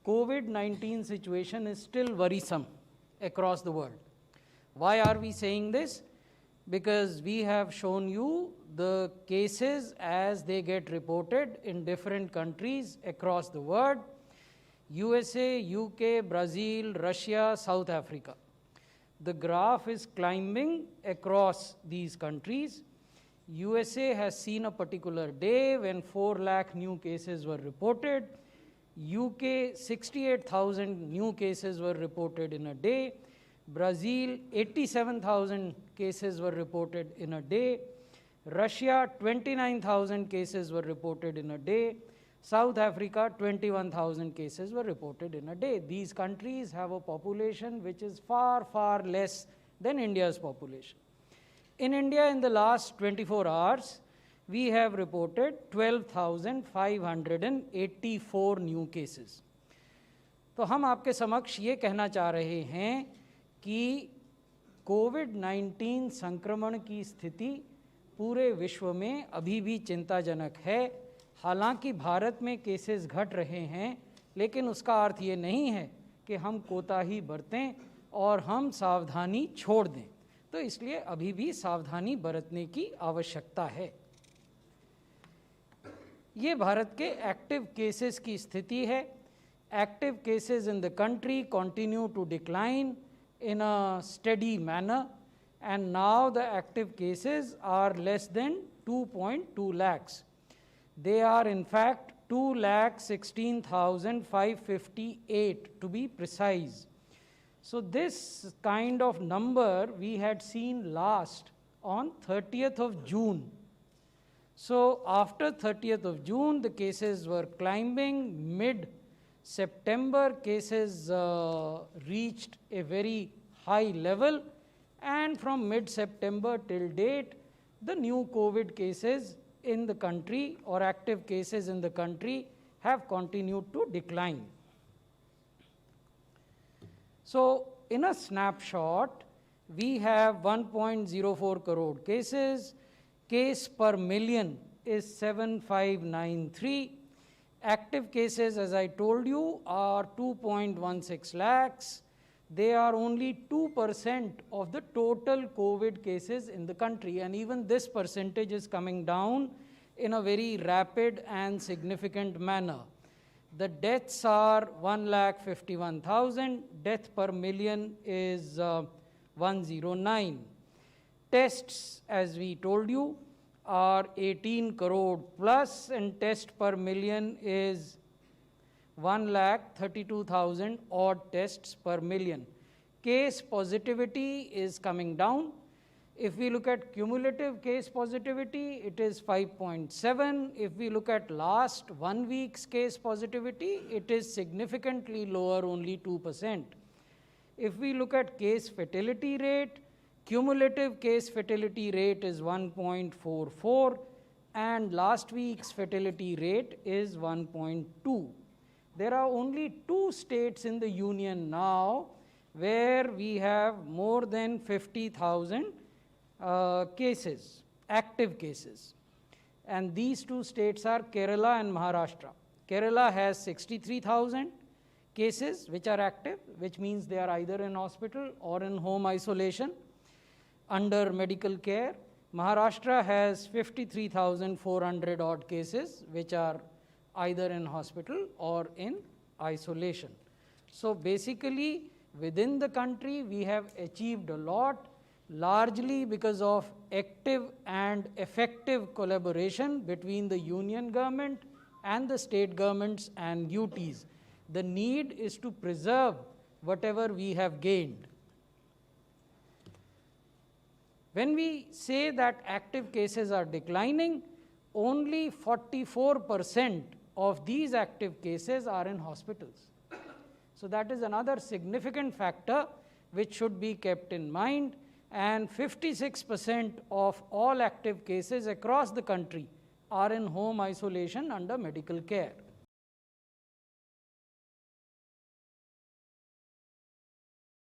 COVID-19 situation is still worrisome across the world. Why are we saying this? Because we have shown you the cases as they get reported in different countries across the world: USA, UK, Brazil, Russia, South Africa. The graph is climbing across these countries. USA has seen a particular day when 4 lakh new cases were reported. UK, 68,000 new cases were reported in a day. Brazil, 87,000 cases were reported in a day. Russia, 29,000 cases were reported in a day. South Africa, 21,000 cases were reported in a day. These countries have a population which is far, far less than India's population. In India, in the last 24 hours, we have reported 12,584 new cases. तो हम आपके समक्ष ये कहना चाह रहे हैं कि कोविड-19 संक्रमण की स्थिति पूरे विश्व में अभी भी चिंताजनक है। हालांकि भारत में केसेस घट रहे हैं, लेकिन उसका अर्थ ये नहीं है कि हम कोताही बरतें और हम सावधानी छोड़ दें। तो इसलिए अभी भी सावधानी बरतने की आवश्यकता है। ये भारत के एक्टिव केसेस की स्थिति है। Active cases in the country continue to decline in a steady manner, and now the active cases are less than 2.2 lakhs. They are in fact 2,16,558 to be precise. So this kind of number we had seen last on 30th of June. So after 30th of June, the cases were climbing. Mid-September, cases reached a very high level, and from mid-September till date, the new COVID cases in the country or active cases in the country have continued to decline. So in a snapshot, we have 1.04 crore cases. Case per million is 7,593. Active cases, as I told you, are 2.16 lakhs. They are only 2% of the total COVID cases in the country, and even this percentage is coming down in a very rapid and significant manner. The deaths are 1,51,000. Death per million is 109. Tests, as we told you, are 18 crore plus, and test per million is 1,32,000 odd tests per million. Case positivity is coming down. If we look at cumulative case positivity, it is 5.7. If we look at last 1 week's case positivity, it is significantly lower, only 2%. If we look at case fatality rate, cumulative case fatality rate is 1.44, and last week's fatality rate is 1.2. There are only 2 states in the union now where we have more than 50,000 cases, active cases. And these 2 states are Kerala and Maharashtra. Kerala has 63,000 cases which are active, which means they are either in hospital or in home isolation under medical care. Maharashtra has 53,400 odd cases which are either in hospital or in isolation. So basically, within the country, we have achieved a lot, largely because of active and effective collaboration between the union government and the state governments and UTs. The need is to preserve whatever we have gained. When we say that active cases are declining, only 44% of these active cases are in hospitals. So that is another significant factor which should be kept in mind, and 56% of all active cases across the country are in home isolation under medical care.